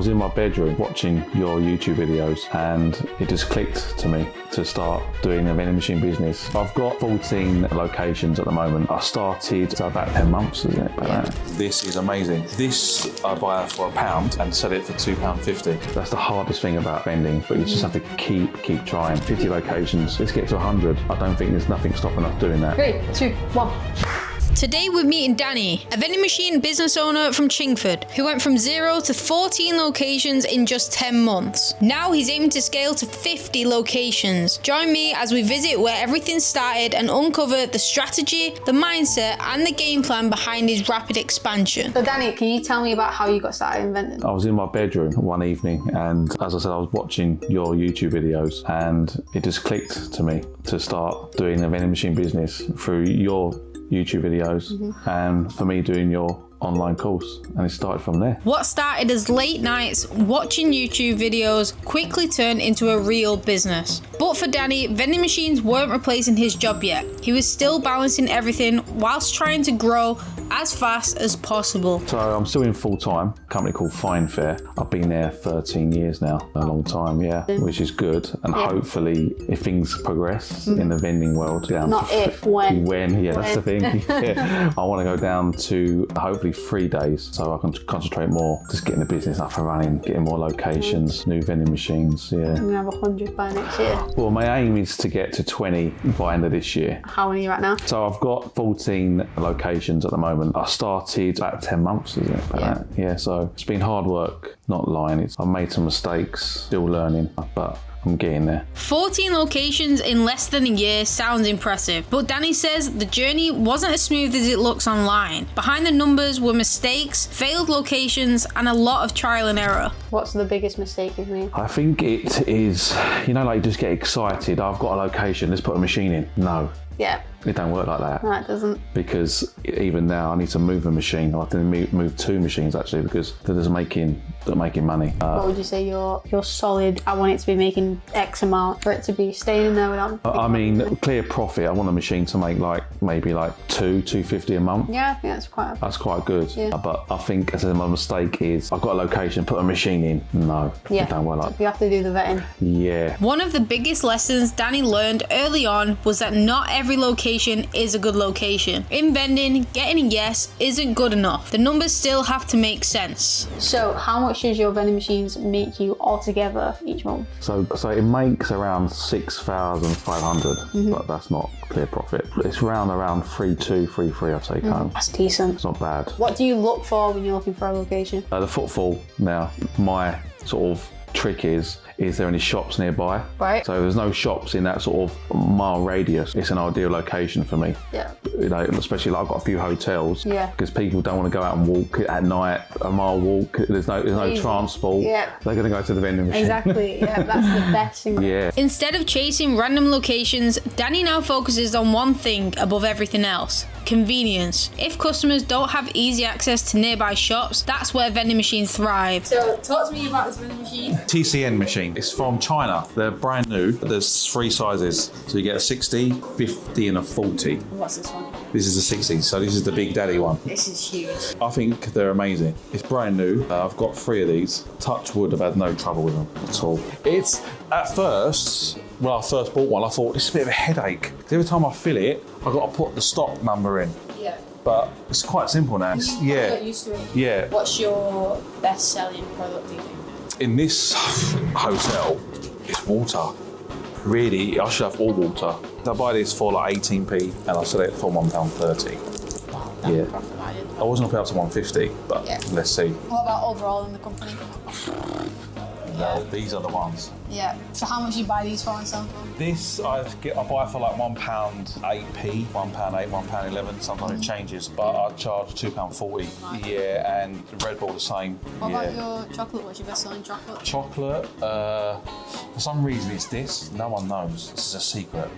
was in my bedroom watching your YouTube videos and it just clicked to me to start doing a vending machine business. I've got 14 locations at the moment. I started about 10 months, isn't it? This is amazing. This I buy for £1 and sell it for £2.50. That's the hardest thing about vending, but you just have to keep trying. 50 locations, let's get to 100. I don't think there's nothing stopping us doing that. 3, 2, 1. Today we're meeting Danny, a vending machine business owner from Chingford, who went from 0 to 14 locations in just 10 months. Now he's aiming to scale to 50 locations. Join me as we visit where everything started and uncover the strategy, the mindset and the game plan behind his rapid expansion. So Danny, can you tell me about how you got started in vending? I was in my bedroom one evening and as I said, I was watching your YouTube videos and it just clicked to me to start doing a vending machine business through your YouTube videos and for me doing your online course, and it started from there. What started as late nights watching YouTube videos quickly turned into a real business. But for Danny, vending machines weren't replacing his job yet. He was still balancing everything whilst trying to grow as fast as possible. So I'm still in full-time, a company called Fine Fair. I've been there 13 years now, a long time, which is good. And hopefully if things progress in the vending world, down Not to if, when. That's the thing. I want to go down to hopefully 3 days so I can concentrate more, just getting the business up and running, getting more locations, new vending machines, We're gonna have 100 by next year. Well, my aim is to get to 20 by end of this year. How many are you at now? So I've got 14 locations at the moment. I started about 10 months, isn't it? So it's been hard work, not lying. I've made some mistakes, still learning, but I'm getting there. 14 locations in less than a year sounds impressive, but Danny says the journey wasn't as smooth as it looks online. Behind the numbers were mistakes, failed locations, and a lot of trial and error. What's the biggest mistake you've made? I think it is, like you just get excited. I've got a location, let's put a machine in. No. Yeah. It don't work like that. No, it doesn't. Because even now I need to move a machine. I have to move 2 machines actually because they're making money. What would you say you're solid? I want it to be making X amount for it to be staying in there without. I mean, clear profit. I want a machine to make maybe $250 a month. Yeah, I think that's quite good. Yeah. But I think as I said, my mistake is I've got a location, put a machine in. No, it don't work like. You have to do the vetting. Yeah. One of the biggest lessons Danny learned early on was that not every location is a good location. In vending, getting a yes isn't good enough. The numbers still have to make sense. So how much does your vending machines make you altogether each month? So it makes around 6,500, but that's not clear profit. It's around 3,200, 3,300 I take home. That's decent. It's not bad. What do you look for when you're looking for a location? The footfall now, my sort of trick is there any shops nearby? Right. So there's no shops in that sort of mile radius. It's an ideal location for me. Yeah. Especially I've got a few hotels. Yeah. Because people don't want to go out and walk at night, a mile walk. There's no transport. Yeah. They're going to go to the vending machine. Exactly. Yeah, that's the best thing. Yeah. Instead of chasing random locations, Danny now focuses on one thing above everything else: convenience. If customers don't have easy access to nearby shops, that's where vending machines thrive. So talk to me about this vending machine. TCN machine. It's from China. They're brand new. There's 3 sizes. So you get a 60, 50 and a 40. What's this one? This is a 60, so this is the Big Daddy one. This is huge. I think they're amazing. It's brand new. I've got 3 of these. Touch wood, I've had no trouble with them at all. It's, at first, when I first bought one, I thought, it's a bit of a headache. Every time I fill it, I've got to put the stock number in. Yeah. But it's quite simple now. You got used to it. Yeah. What's your best selling product, do you think? In this hotel, it's water. Really, I should have all water. I buy this for 18p and I sell it for £1.30. Wow, Yeah. profit margin. I was going to pay up to 150, but let's see. What about overall in the company? No, these are the ones. Yeah. So how much you buy these for and sell for? This I buy for £1 8p, £1.8, £1.11. Sometimes it changes, but I charge £2.40. Right. Yeah, and Red Bull the same. What about your chocolate? What's your best selling chocolate? Chocolate? For some reason it's this. No one knows. This is a secret.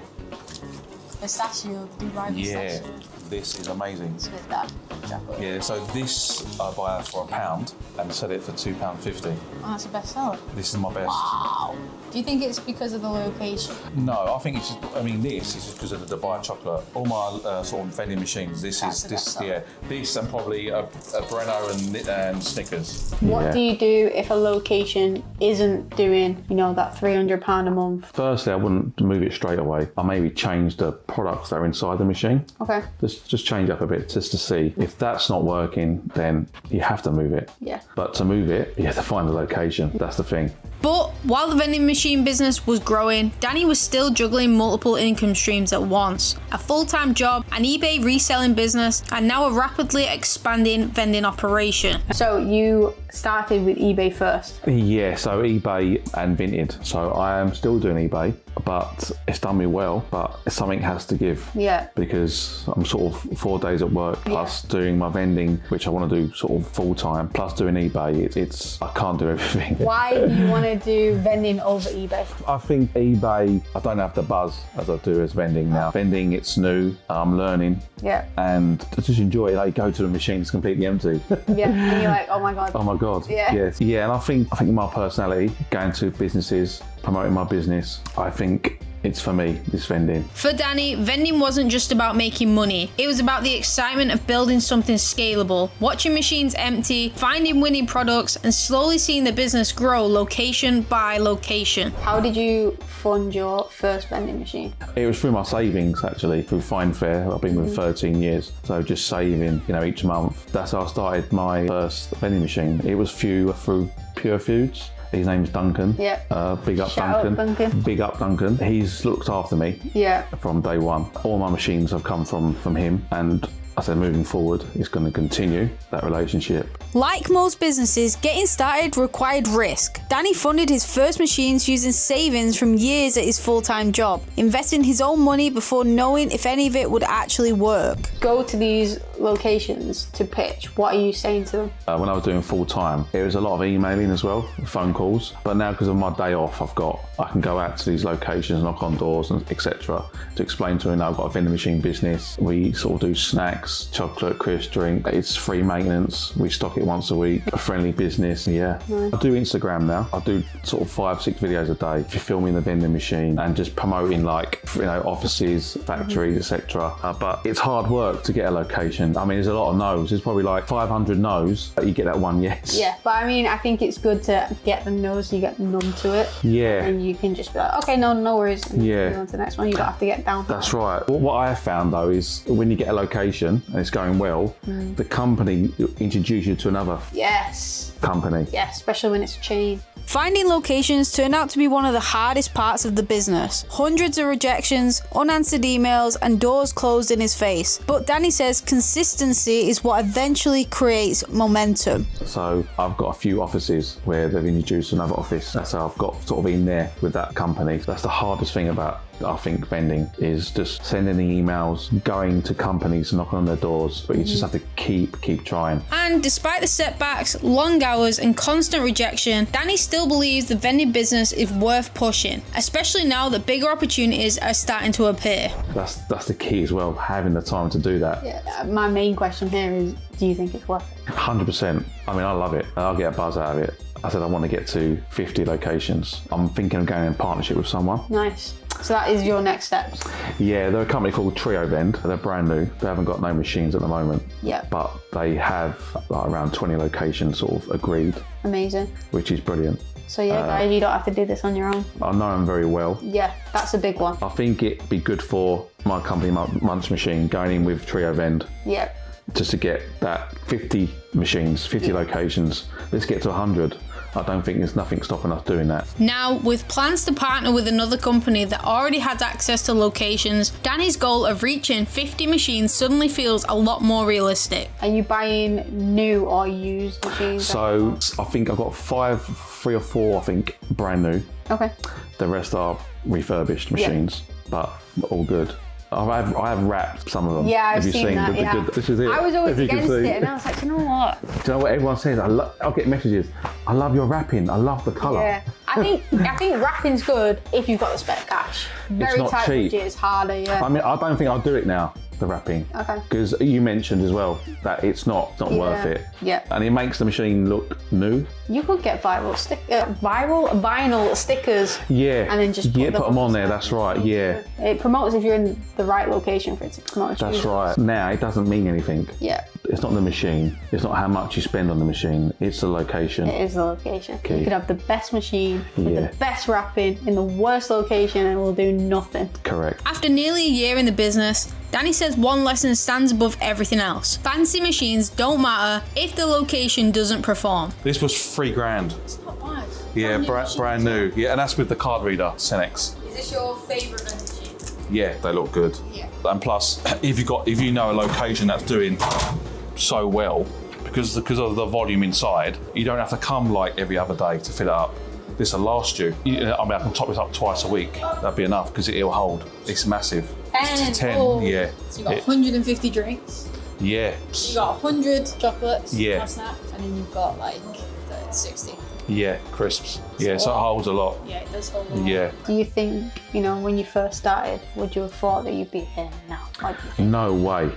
Pistachio, Dubai pistachio. Yeah. This is amazing. With that chocolate. Yeah, so this I buy for £1 and sell it for £2.50. Oh, that's the best seller. This is my best. Wow. Do you think it's because of the location? No, I think it's just, this is just because of the Dubai chocolate. All my sort of vending machines, this and probably a Breno and Snickers. What do you do if a location isn't doing, that £300 a month? Firstly, I wouldn't move it straight away. I maybe change the products that are inside the machine. Okay. Just change up a bit just to see. If that's not working, then you have to move it. Yeah. But to move it, you have to find the location. That's the thing. But while the vending machine business was growing, Danny was still juggling multiple income streams at once. A full-time job, an eBay reselling business, and now a rapidly expanding vending operation. So you started with eBay first? Yeah, so eBay and Vinted. So I am still doing eBay, but it's done me well, but something has to give. Yeah. Because I'm sort of 4 days at work, plus doing my vending, which I want to do sort of full-time, plus doing eBay. It's I can't do everything. Why do you want to do vending over eBay? I think eBay, I don't have the buzz as I do as vending now. Vending, it's new, I'm learning. Yeah. And I just enjoy it. I go to the machine, it's completely empty. Yeah, and you're like, oh my God. Oh my God. Yeah. Yes. Yeah, and I think my personality, going to businesses, promoting my business, I think it's for me, this vending. For Danny, vending wasn't just about making money. It was about the excitement of building something scalable, watching machines empty, finding winning products, and slowly seeing the business grow location by location. How did you fund your first vending machine? It was through my savings, actually, through Fine Fair. I've been with 13 years. So just saving, each month. That's how I started my first vending machine. It was through Pure Foods. His name's Duncan. Yeah. Big up Shout out Duncan. Big up Duncan. He's looked after me. Yeah. From day one. All my machines have come from him, and I said moving forward, it's going to continue that relationship. Like most businesses, getting started required risk. Danny funded his first machines using savings from years at his full-time job, investing his own money before knowing if any of it would actually work. Go to these locations to pitch. What are you saying to them? When I was doing full-time, it was a lot of emailing as well, phone calls. But now, because of my day off, I can go out to these locations, knock on doors, and etc. to explain to them, I've got a vending machine business. We sort of do snacks, chocolate, crisp, drink. It's free maintenance. We stock it once a week. A friendly business. Yeah. Nice. I do Instagram now. I do sort of 5-6 videos a day. If you're filming the vending machine and just promoting offices, factories, etc. But it's hard work to get a location. There's a lot of no's. There's probably like 500 no's, but you get that one yes. Yeah, but I think it's good to get the no's, you get numb to it. Yeah. And you can just be like, okay, no worries. And move on to the next one. You don't have to get down. That's right. What I have found though is when you get a location and it's going well, the company introduces you to another company. Yeah, especially when it's a chain. Finding locations turned out to be one of the hardest parts of the business. Hundreds of rejections, unanswered emails, and doors closed in his face. But Danny says consistency is what eventually creates momentum. So I've got a few offices where they've introduced another office. That's how I've got sort of in there with that company. That's the hardest thing about, I think, vending is just sending the emails, going to companies, knocking on their doors, but you just have to keep trying. And despite the setbacks, long hours, and constant rejection, Danny still believes the vending business is worth pushing, especially now that bigger opportunities are starting to appear. That's the key as well, having the time to do that. Yeah, my main question here is, do you think it's worth it? 100%. I love it. I'll get a buzz out of it. I said I want to get to 50 locations. I'm thinking of going in partnership with someone. Nice. So that is your next steps? Yeah, they're a company called Trio Vend. They're brand new. They haven't got no machines at the moment. Yeah. But they have around 20 locations sort of agreed. Amazing. Which is brilliant. So guys, you don't have to do this on your own. I know them very well. Yeah, that's a big one. I think it'd be good for my company, Munch Machine, going in with Trio Vend. Yeah. Just to get that 50 machines, 50 locations. Let's get to 100. I don't think there's nothing stopping us doing that. Now, with plans to partner with another company that already has access to locations, Danny's goal of reaching 50 machines suddenly feels a lot more realistic. Are you buying new or used machines? So I think I've got 3 or 4, I think, brand new. Okay. The rest are refurbished machines, but all good. I have wrapped some of them. Yeah, I've seen that. This is it. I was always against it, and I was like, you know what? Do you know what everyone says? I'll get messages. I love your wrapping. I love the colour. Yeah, I think wrapping's good if you've got the spare cash. Very not tight cheap. budget is harder. Yeah. I don't think I'll do it now. the wrapping. Okay. Because you mentioned as well that it's not worth it. Yeah. And it makes the machine look new. You could get vinyl stickers. Yeah. And then just put them on there. That's right. Yeah. It promotes if you're in the right location for it to promote. That's right. Now it doesn't mean anything. Yeah. It's not the machine. It's not how much you spend on the machine. It's the location. It is the location. Okay. You could have the best machine with Yeah. the best wrapping in the worst location and it will do nothing. Correct. After nearly a year in the business, Danny says one lesson stands above everything else. Fancy machines don't matter if the location doesn't perform. This was $3,000. It's not bad. Yeah, brand new. Yeah, and that's with the card reader, Cenex. Is this your favourite vending machine? Yeah, they look good. Yeah. And plus, if you know a location that's doing so well, because of the volume inside, you don't have to come like every other day to fill it up. This will last you. I mean, I can top this up twice a week. That'd be enough because it'll hold. It's massive. 10, oh. yeah. So you've got 150 drinks. Yeah. You got 100 chocolates. Yeah. For snacks, and then you've got like 60. Yeah, crisps. Yeah, so it holds a lot. Yeah, it does hold a lot. Yeah. Do you think, when you first started, would you have thought that you'd be here now? Like, No way.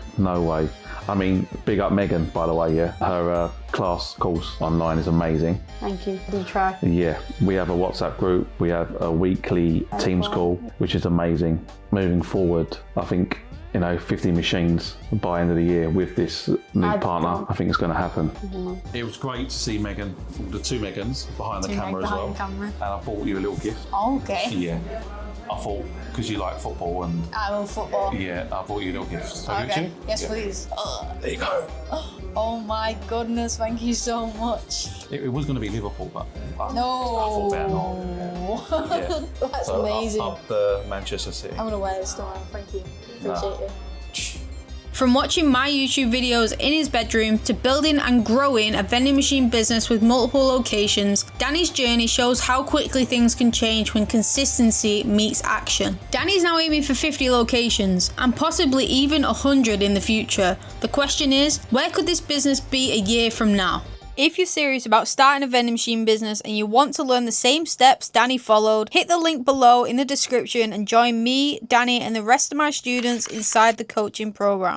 I mean, big up Megan, by the way, yeah. Her class course online is amazing. thank you. Did you try? Yeah, we have a WhatsApp group. We have a weekly Teams call, which is amazing. Moving forward, I think, 50 machines by end of the year with this new partner. I think it's going to happen. Mm-hmm. It was great to see Megan, the two Megans behind the camera as well. And I bought you a little gift. Okay. Yeah. I thought, because you like football and... I love football. Yeah, I bought you a little gift. So Okay. Yes, yeah. please. There you go. Oh my goodness, thank you so much. It was going to be Liverpool, but I No. thought better not. Yeah. That's So amazing. Up the Manchester City. I'm gonna wear this tomorrow. Thank you. Appreciate it. Shh. From watching my YouTube videos in his bedroom to building and growing a vending machine business with multiple locations, Danny's journey shows how quickly things can change when consistency meets action. Danny's now aiming for 50 locations and possibly even 100 in the future. The question is, where could this business be a year from now? If you're serious about starting a vending machine business and you want to learn the same steps Danny followed, hit the link below in the description and join me, Danny, and the rest of my students inside the coaching program.